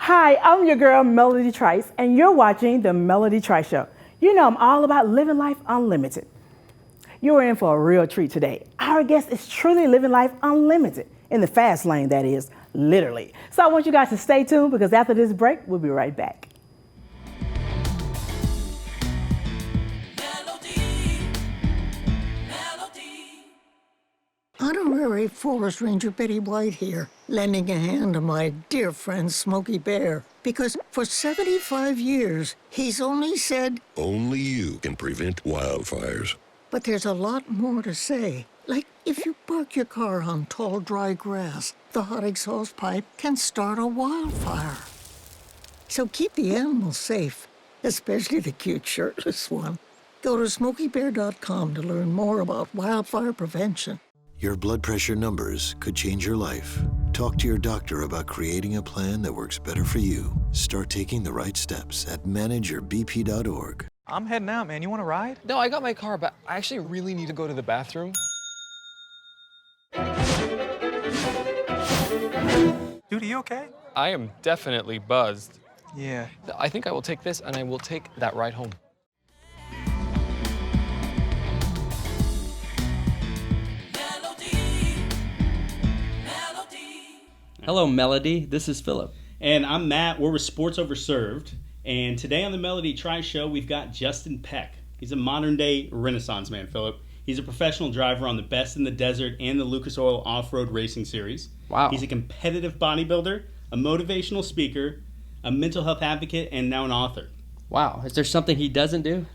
Hi, I'm your girl, Melody Trice, and you're watching The Melody Trice Show. You know I'm all about living life unlimited. You're in for a real treat today. Our guest is truly living life unlimited, in the fast lane, that is, literally. So I want you guys to stay tuned because after this break, we'll be right back. Honorary Forest Ranger Betty White here, lending a hand to my dear friend Smokey Bear. Because for 75 years, he's only said, only you can prevent wildfires. But there's a lot more to say. Like, if you park your car on tall, dry grass, the hot exhaust pipe can start a wildfire. So keep the animals safe, especially the cute shirtless one. Go to SmokeyBear.com to learn more about wildfire prevention. Your blood pressure numbers could change your life. Talk to your doctor about creating a plan that works better for you. Start taking the right steps at manageyourbp.org. I'm heading out, man. You want to ride? No, I got my car, but I actually really need to go to the bathroom. Dude, are you okay? I am definitely buzzed. Yeah. I think I will take this and I will take that ride home. Hello, Melody. This is Philip. And I'm Matt. We're with Sports Overserved. And today on the Melody Trice Show, we've got Justin Peck. He's a modern-day Renaissance man, Philip. He's a professional driver on the Best in the Desert and the Lucas Oil Off-Road Racing Series. Wow. He's a competitive bodybuilder, a motivational speaker, a mental health advocate, and now an author. Wow. Is there something he doesn't do?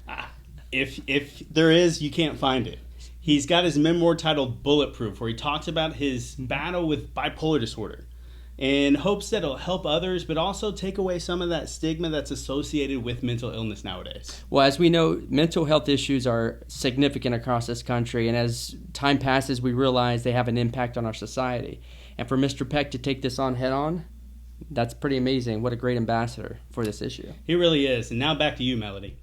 If there is, you can't find it. He's got his memoir titled Bulletproof, where he talks about his battle with bipolar disorder, in hopes that it'll help others, but also take away some of that stigma that's associated with mental illness nowadays. Well, as we know, mental health issues are significant across this country, and as time passes, we realize they have an impact on our society. And for Mr. Peck to take this on head on, that's pretty amazing. What a great ambassador for this issue. He really is. And now back to you, Melody.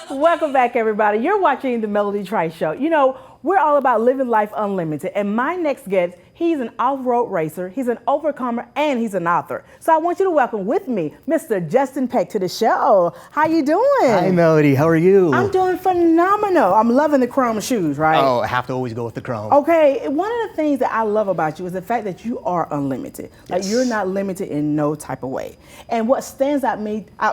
Welcome back, everybody. You're watching The Melody Trice Show. You know, we're all about living life unlimited. And my next guest, he's an off-road racer, he's an overcomer, and he's an author. So I want you to welcome with me Mr. Justin Peck to the show. How you doing? Hi, Melody. How are you? I'm doing phenomenal. I'm loving the chrome shoes, right? Oh, I have to always go with the chrome. Okay, one of the things that I love about you is the fact that you are unlimited. Like, Yes. you're not limited in no type of way. And what stands out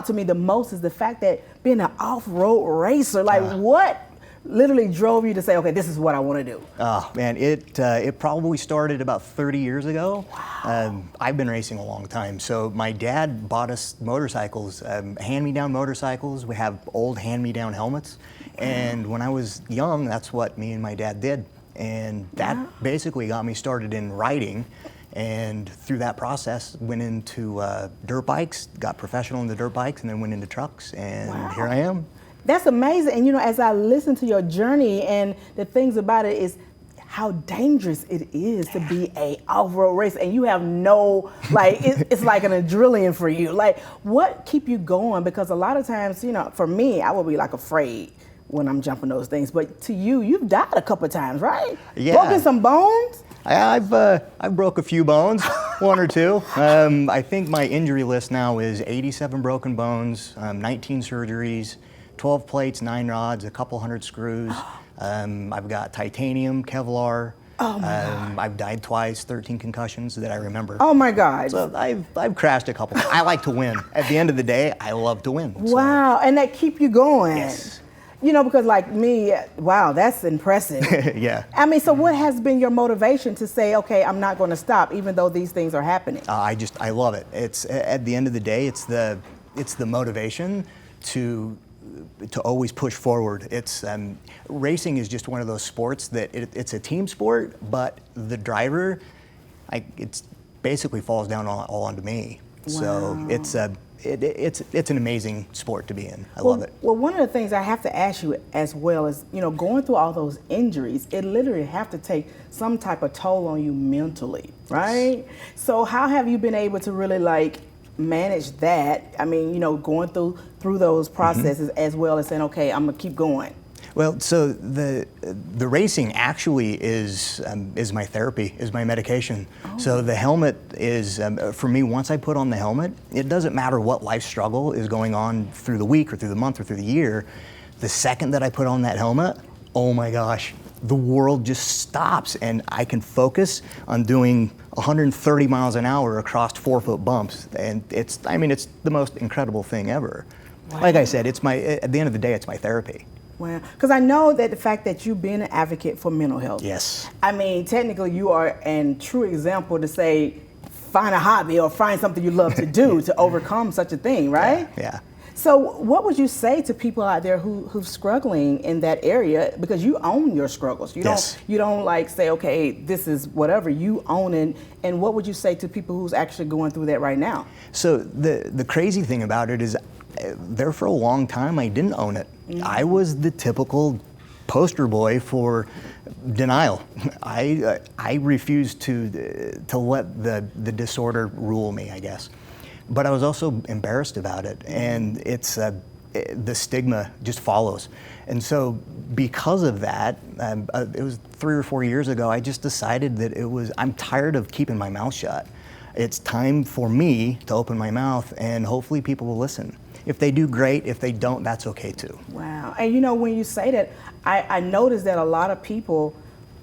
to me the most is the fact that being an off-road racer, like what literally drove you to say, okay, this is what I want to do? Oh, man, it probably started about 30 years ago. Wow. I've been racing a long time. So my dad bought us motorcycles, hand-me-down motorcycles. We have old hand-me-down helmets. And when I was young, that's what me and my dad did. And that basically got me started in riding. And through that process, went into dirt bikes, got professional in the dirt bikes, and then went into trucks. And here I am. That's amazing. And you know, as I listen to your journey and the things about it is how dangerous it is to be a off-road racer, and you have no, like, it's like an adrenaline for you. Like, what keep you going? Because a lot of times, you know, for me, I would be like afraid when I'm jumping those things. But to you, you've died a couple of times, right? Yeah. Broken some bones? I've broke a few bones, one or two. I think my injury list now is 87 broken bones, 19 surgeries, 12 plates, 9 rods, a couple hundred screws. I've got titanium, Kevlar. Oh my God. I've died twice, 13 concussions that I remember. Oh my God. So I've crashed a couple. I like to win. At the end of the day, I love to win. So. Wow, and that keep you going. Yes. You know, because like me, wow, that's impressive. Yeah. I mean, so what has been your motivation to say, okay, I'm not going to stop, even though these things are happening? I love it. It's at the end of the day, it's the motivation to always push forward. It's racing is just one of those sports that it's a team sport, but the driver, it's basically falls down all onto me. Wow. So it's an amazing sport to be in. I love it. Well, one of the things I have to ask you as well is, you know, going through all those injuries, it literally have to take some type of toll on you mentally, right? So how have you been able to really like manage that? I mean, you know, going through those processes as well as saying, okay, I'm gonna keep going. Well, so the racing actually is my therapy, is my medication. So the helmet is, for me, once I put on the helmet, it doesn't matter what life struggle is going on through the week or through the month or through the year. The second that I put on that helmet, oh my gosh, the world just stops and I can focus on doing 130 miles an hour across 4-foot bumps. And it's the most incredible thing ever. Wow. Like I said, at the end of the day, it's my therapy. Well, because I know that the fact that you've been an advocate for mental health. Yes. I mean, technically, you are a true example to say, find a hobby or find something you love to do to overcome such a thing, right? Yeah. So, what would you say to people out there who's struggling in that area? Because you own your struggles. You don't like say, okay, this is whatever. You own it. And what would you say to people who's actually going through that right now? So the crazy thing about it is, there for a long time I didn't own it. I was the typical poster boy for denial. I refused to let the disorder rule me, I guess. But I was also embarrassed about it, and it's the stigma just follows. And so because of that, it was 3 or 4 years ago, I just decided that I'm tired of keeping my mouth shut. It's time for me to open my mouth, and hopefully people will listen. If they do, great. If they don't, that's okay too. Wow. And when you say that, I noticed that a lot of people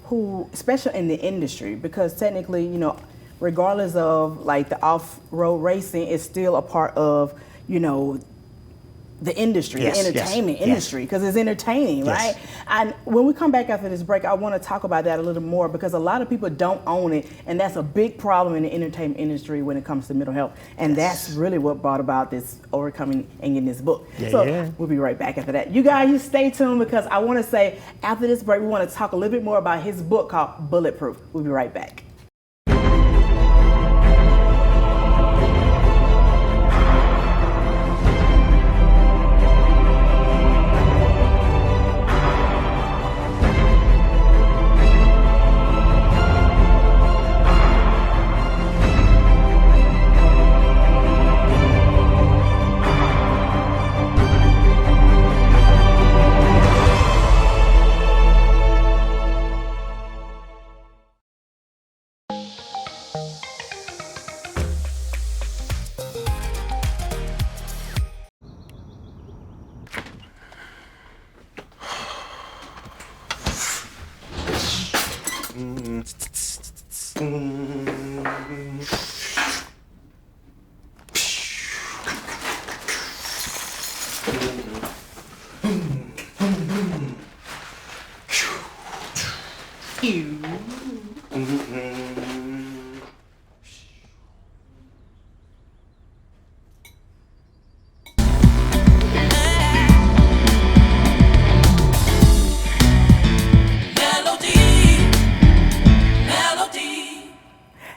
who, especially in the industry, because technically, regardless of like the off-road racing, is still a part of, the industry, Yes, the entertainment yes, industry, because it's entertaining, Yes. right? And when we come back after this break, I want to talk about that a little more, because a lot of people don't own it, and that's a big problem in the entertainment industry when it comes to mental health. And that's really what brought about this overcoming and in this book. We'll be right back after that. You guys, you stay tuned, because I want to say after this break, we want to talk a little bit more about his book called Bulletproof. We'll be right back.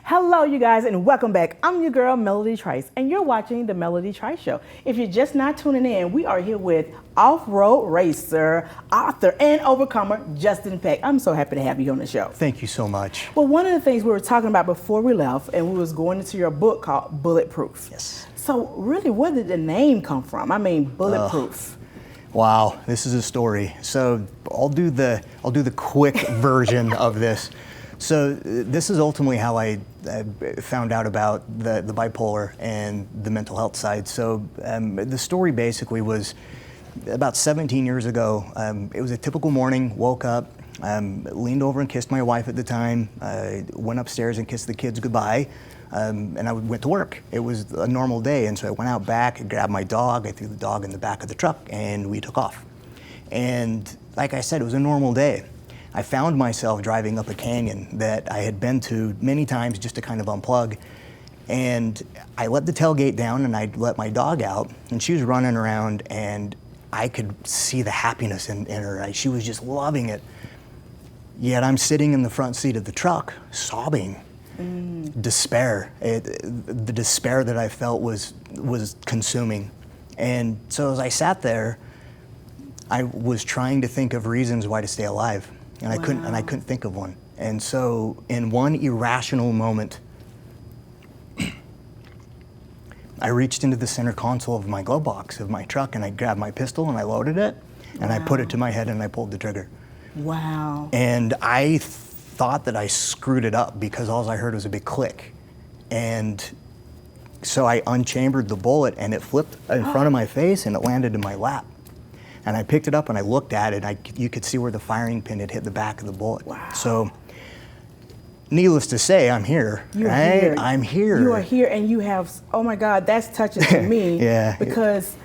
Hello, you guys, and welcome back. I'm your girl, Melody Trice, and you're watching The Melody Trice Show. If you're just not tuning in, we are here with off-road racer, author, and overcomer, Justin Peck. I'm so happy to have you on the show. Thank you so much. Well, one of the things we were talking about before we left, and we was going into your book called Bulletproof. Yes. So really, where did the name come from? I mean, Bulletproof. Wow, this is a story. So I'll do the quick version of this. So this is ultimately how I found out about the bipolar and the mental health side. So the story basically was about 17 years ago. It was a typical morning, woke up, leaned over and kissed my wife at the time, went upstairs and kissed the kids goodbye, and I went to work. It was a normal day, and so I went out back, I grabbed my dog, I threw the dog in the back of the truck, and we took off. And like I said, it was a normal day. I found myself driving up a canyon that I had been to many times just to kind of unplug. And I let the tailgate down and I let my dog out, and she was running around, and I could see the happiness in her. She was just loving it. Yet I'm sitting in the front seat of the truck, sobbing. Despair. The despair that I felt was consuming. And so as I sat there, I was trying to think of reasons why to stay alive. And I couldn't think of one. And so in one irrational moment, I reached into the center console of my glove box of my truck and I grabbed my pistol and I loaded it. and I put it to my head and I pulled the trigger. Wow. And I thought that I screwed it up because all I heard was a big click. And so I unchambered the bullet and it flipped in front of my face and it landed in my lap. And I picked it up and I looked at it, and you could see where the firing pin had hit the back of the bullet. Wow. So, needless to say, I'm here. You're right? here. I'm here. You are here, and you have, oh my God, that's touching to me. Yeah. Because,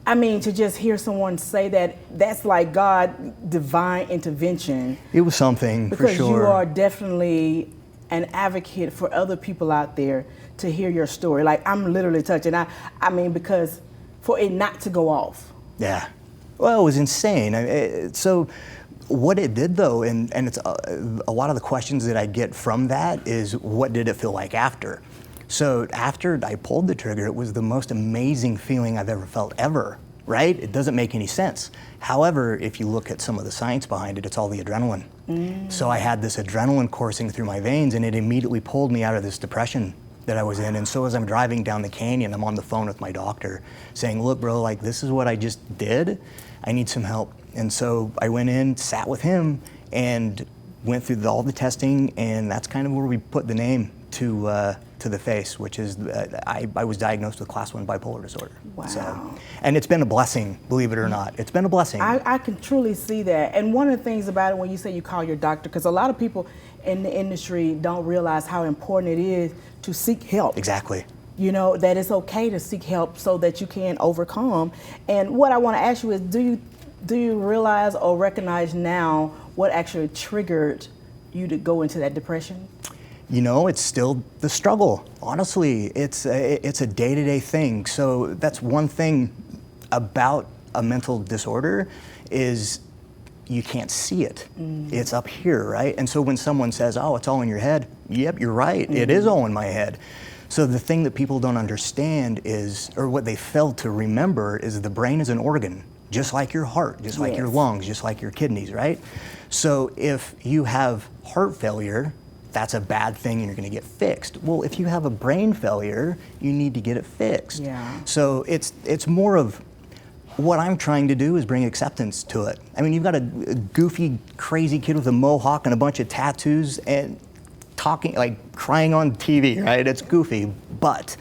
I mean, to just hear someone say that, that's like God, divine intervention. It was something, for sure. Because you are definitely an advocate for other people out there to hear your story. Like, I'm literally touched. And I mean, because for it not to go off. Yeah. Well, it was insane. So what it did, though, and it's a lot of the questions that I get from that is, what did it feel like after? So after I pulled the trigger, it was the most amazing feeling I've ever felt, ever, right? It doesn't make any sense. However, if you look at some of the science behind it, it's all the adrenaline. So I had this adrenaline coursing through my veins, and it immediately pulled me out of this depression that I was in. And so as I'm driving down the canyon, I'm on the phone with my doctor saying, look, bro, like, this is what I just did. I need some help. And so I went in, sat with him, and went through all the testing, and that's kind of where we put the name to the face, which is I was diagnosed with class 1 bipolar disorder. Wow. So, and it's been a blessing, believe it or not. It's been a blessing. I can truly see that. And one of the things about it, when you say you call your doctor, because a lot of people in the industry don't realize how important it is to seek help. Exactly. You know, that it's okay to seek help so that you can overcome. And what I want to ask you is, do you realize or recognize now what actually triggered you to go into that depression? You know, it's still the struggle. Honestly, it's a day-to-day thing. So that's one thing about a mental disorder is you can't see it. It's up here, right? And so when someone says, oh, it's all in your head, yep, you're right. It is all in my head. So the thing that people don't understand is, or what they fail to remember, is the brain is an organ, just like your heart, just like your lungs, just like your kidneys, right? So if you have heart failure, that's a bad thing and you're gonna get fixed. Well, if you have a brain failure, you need to get it fixed. Yeah. So it's more of, what I'm trying to do is bring acceptance to it. I mean, you've got a goofy, crazy kid with a mohawk and a bunch of tattoos and talking, like crying on TV, right? It's goofy, but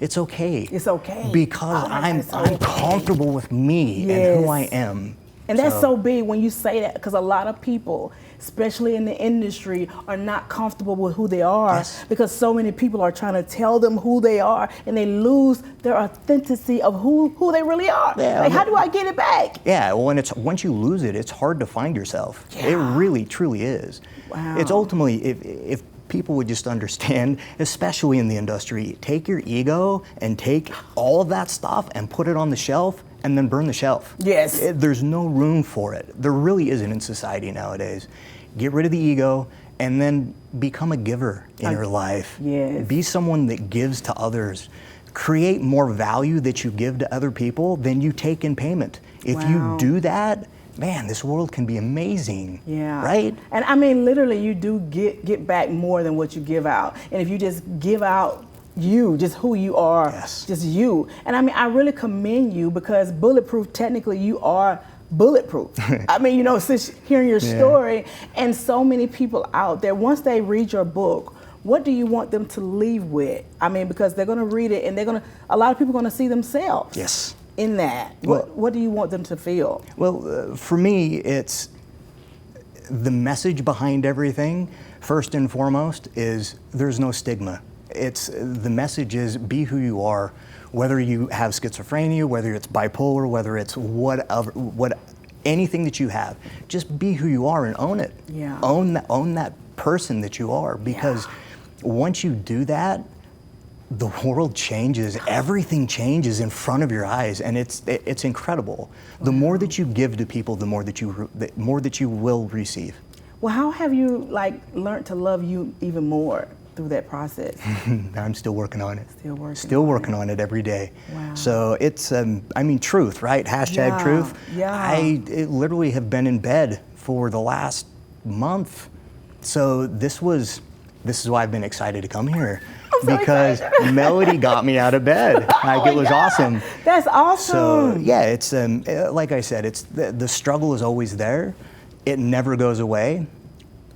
it's okay. It's okay. Because I'm comfortable with me and who I am. And that's so big when you say that, because a lot of people, especially in the industry, are not comfortable with who they are, because so many people are trying to tell them who they are, and they lose their authenticity of who they really are. Yeah, like, how do I get it back? Yeah, well, and once you lose it, it's hard to find yourself. It really, truly is. Wow. It's ultimately, if people would just understand, especially in the industry, take your ego and take all of that stuff and put it on the shelf and then burn the shelf. Yes. There's no room for it. There really isn't in society nowadays. Get rid of the ego and then become a giver in your life. Yes. Be someone that gives to others. Create more value that you give to other people than you take in payment. If you do that, man, this world can be amazing. Yeah. Right? And I mean, literally, you do get back more than what you give out. And if you just give out you, just who you are, just you. And I mean, I really commend you, because bulletproof, technically, you are bulletproof. I mean, you know, since hearing your story, and so many people out there, once they read your book, what do you want them to leave with? I mean, because they're going to read it, and a lot of people are going to see themselves in that. What do you want them to feel? Well, for me, it's the message behind everything. First and foremost is there's no stigma. The message is, be who you are, whether you have schizophrenia, whether it's bipolar, whether it's anything that you have. Just be who you are and own it. Yeah. Own that person that you are, because once you do that, the world changes. Everything changes in front of your eyes, and it's incredible. The more that you give to people, the more that you will receive. Well, how have you learned to love you even more through that process? I'm still working on it. Still working on it every day. Wow. So it's, I mean, truth, right? Hashtag truth. Yeah. I literally have been in bed for the last month. So this is why I've been excited to come here. so because excited. Melody got me out of bed. Like, it was awesome. That's awesome. So yeah, it's like I said, it's the struggle is always there. It never goes away,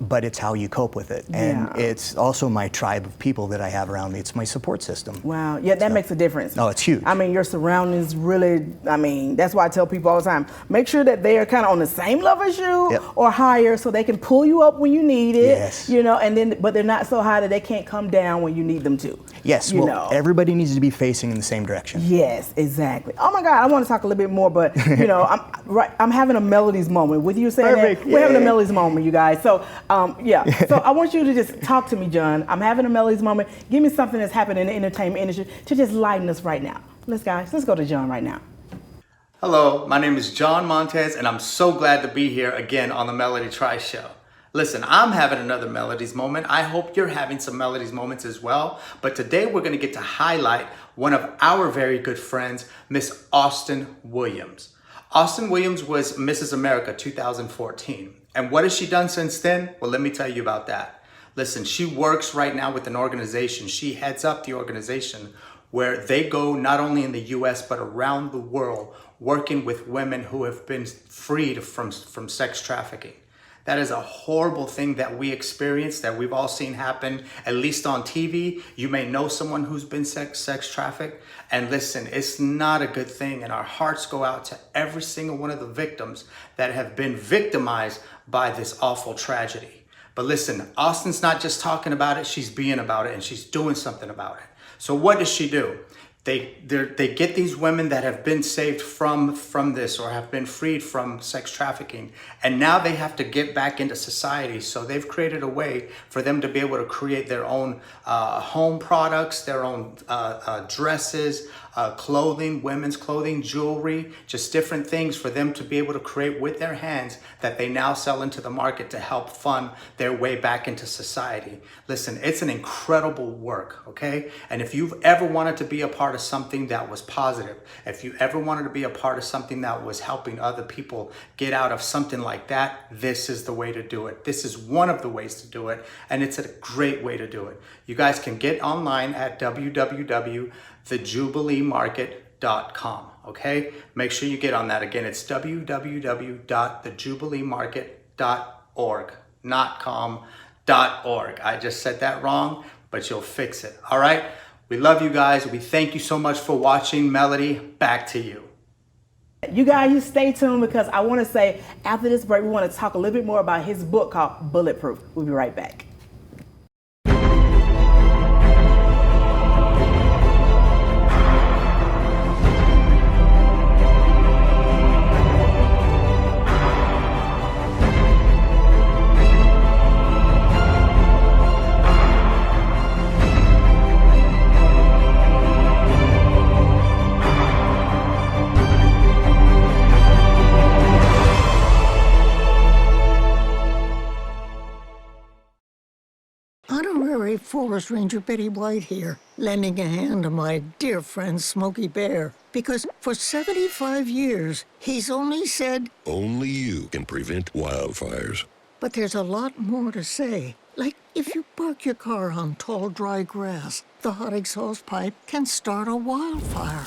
but it's how you cope with it. And Yeah. it's also my tribe of people that I have around me. It's my support system. Wow, yeah, that makes a difference. No, it's huge. I mean, your surroundings really, I mean, that's why I tell people all the time, make sure that they are kind of on the same level as you Yep. or higher so they can pull you up when you need it, Yes. you know, and then, but they're not so high that they can't come down when you need them to. Yes, you well, know. everybody needs to be facing in the same direction. Yes, exactly. Oh my God, I want to talk a little bit more, but you know, I'm having a melodies moment with you saying Perfect, that. We're having a yay. melodies moment, you guys. So yeah, so I want you to just talk to me, John. I'm having a melodies moment. Give me something that's happening in the entertainment industry to just lighten us right now. Let's go to John right now. Hello, my name is John Montez, and I'm so glad to be here again on the Melody Trice Show. Listen, I'm having another Melodies moment. I hope you're having some Melodies moments as well. But today we're going to get to highlight one of our very good friends, Miss Austin Williams. Austin Williams was Mrs. America 2014. And what has she done since then? Well, let me tell you about that. Listen, she works right now with an organization. She heads up the organization where they go not only in the US, but around the world, working with women who have been freed from sex trafficking. That is a horrible thing that we experience, that we've all seen happen, at least on TV. You may know someone who's been sex trafficked. And listen, it's not a good thing. And our hearts go out to every single one of the victims that have been victimized by this awful tragedy. But listen, Austin's not just talking about it, she's being about it, and she's doing something about it. So what does she do? They get these women that have been saved from this or have been freed from sex trafficking, and now they have to get back into society. So they've created a way for them to be able to create their own home products, their own dresses, clothing, women's clothing, jewelry, just different things for them to be able to create with their hands that they now sell into the market to help fund their way back into society. Listen, it's an incredible work, okay? And if you've ever wanted to be a part of something that was positive, if you ever wanted to be a part of something that was helping other people get out of something like that, this is the way to do it. This is one of the ways to do it, and it's a great way to do it. You guys can get online at www.thejubileemarket.com, okay? Make sure you get on that. Again, it's www.thejubileemarket.org, not com.org. I just said that wrong, but you'll fix it, all right? We love you guys. We thank you so much for watching. Melody, back to you. You guys, you stay tuned because I want to say after this break, we want to talk a little bit more about his book called Bulletproof. We'll be right back. Honorary Forest Ranger Betty White here, lending a hand to my dear friend Smokey Bear. Because for 75 years, he's only said, Only you can prevent wildfires. but there's a lot more to say. Like if you park your car on tall, dry grass, the hot exhaust pipe can start a wildfire.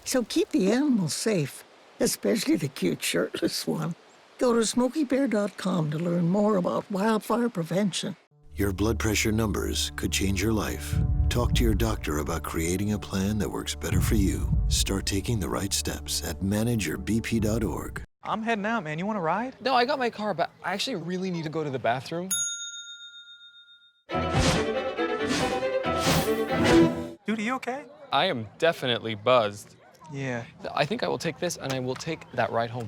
So keep the animals safe, especially the cute shirtless one. Go to SmokeyBear.com to learn more about wildfire prevention. Your blood pressure numbers could change your life. Talk to your doctor about creating a plan that works better for you. Start taking the right steps at manageyourbp.org. I'm heading out, man. You want to ride? No, I got my car, but I actually really need to go to the bathroom. Dude, are you okay? I am definitely buzzed. Yeah. I think I will take this and I will take that ride home.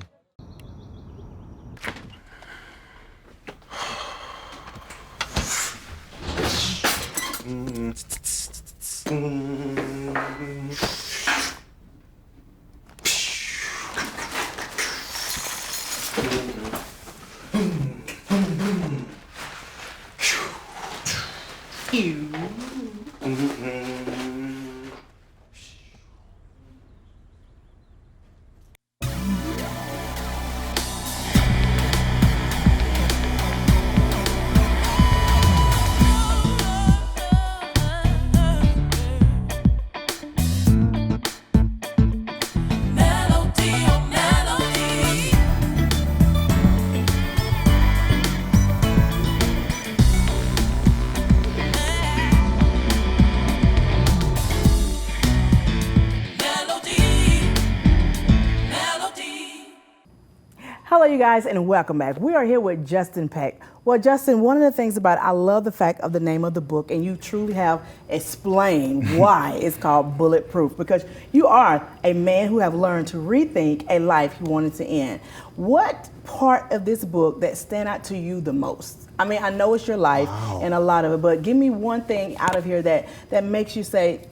Hello, you guys, and welcome back. We are here with Justin Peck. Well, Justin, one of the things about it, I love the fact of the name of the book, and you truly have explained why it's called Bulletproof, because you are a man who have learned to rethink a life he wanted to end. What part of this book that stand out to you the most? I mean, I know it's your life and a lot of it, but give me one thing out of here that makes you say,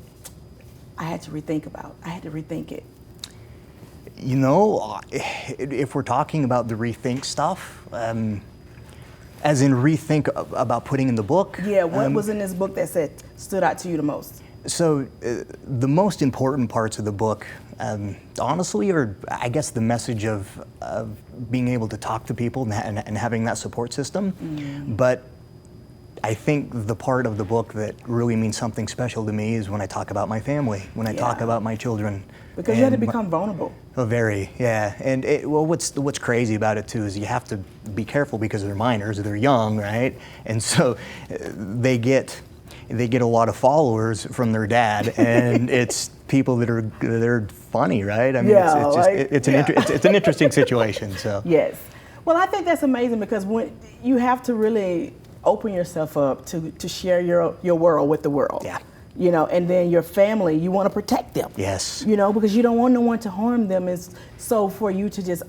I had to rethink it. You know, if we're talking about the rethink stuff, as in rethink about putting in the book. Yeah, what was in this book that stood out to you the most? So the most important parts of the book, honestly, are, I guess, the message of being able to talk to people and having that support system. But I think the part of the book that really means something special to me is when I talk about my family, when I talk about my children. Because you had to become vulnerable. Oh, very, yeah. And well, what's crazy about it too is you have to be careful because they're minors, they're young, right? And so they get a lot of followers from their dad, and it's people they're funny, right? I mean, it's an interesting situation. So yes. Well, I think that's amazing because when you have to really open yourself up to share your world with the world. Yeah. You know, and then your family, you want to protect them. Yes. You know, because you don't want no one to harm them. It's so for you to just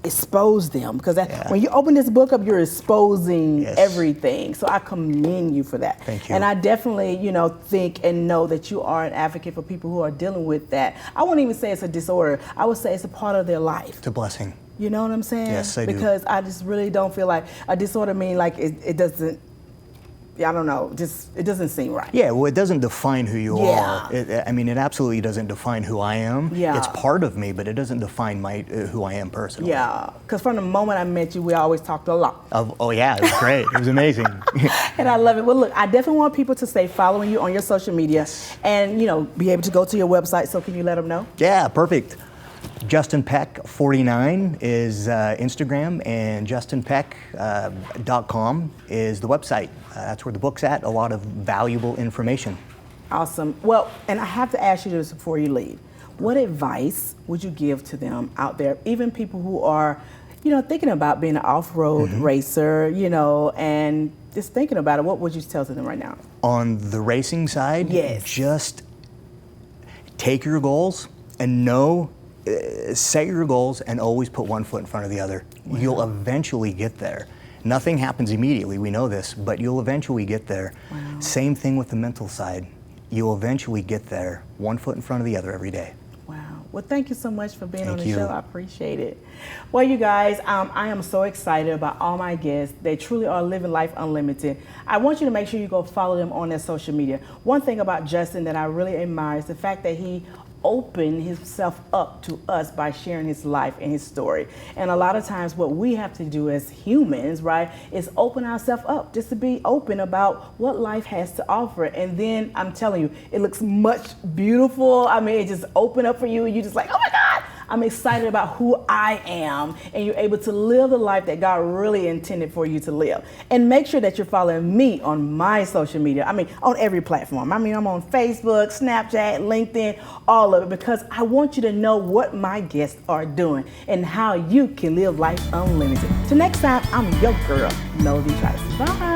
expose them, because when you open this book up, you're exposing everything. So I commend you for that. Thank you. And I definitely, think and know that you are an advocate for people who are dealing with that. I won't even say it's a disorder. I would say it's a part of their life. It's a blessing. You know what I'm saying? Yes, I do. Because I just really don't feel like a disorder mean like it doesn't. I don't know, it doesn't seem right. Yeah, well, it doesn't define who you are. It absolutely doesn't define who I am. Yeah. It's part of me, but it doesn't define who I am personally. Yeah, because from the moment I met you, we always talked a lot. Oh yeah, it was great. It was amazing. And I love it. Well, look, I definitely want people to stay following you on your social media and, be able to go to your website. So can you let them know? Yeah, perfect. Justin Peck 49 is Instagram, and justinpeck.com is the website. That's where the book's at. A lot of valuable information. Awesome. Well, and I have to ask you this before you leave. What advice would you give to them out there, even people who are, thinking about being an off-road racer, and just thinking about it? What would you tell to them right now? On the racing side, just take your goals and set your goals and always put one foot in front of the other. Wow. You'll eventually get there. Nothing happens immediately, we know this, but you'll eventually get there. Wow. Same thing with the mental side. You'll eventually get there, one foot in front of the other every day. Wow. Well, thank you so much for being on the show. I appreciate it. Well, you guys, I am so excited about all my guests. They truly are living life unlimited. I want you to make sure you go follow them on their social media. One thing about Justin that I really admire is the fact that he open himself up to us by sharing his life and his story. And a lot of times what we have to do as humans, right, is open ourselves up, just to be open about what life has to offer. And then I'm telling you, it looks much beautiful. I mean, it just open up for you and you're just like, oh my God, I'm excited about who I am, and you're able to live the life that God really intended for you to live. And make sure that you're following me on my social media. I mean, on every platform. I mean, I'm on Facebook, Snapchat, LinkedIn, all of it, because I want you to know what my guests are doing and how you can live life unlimited. Till next time, I'm your girl, Melody Trice. Bye.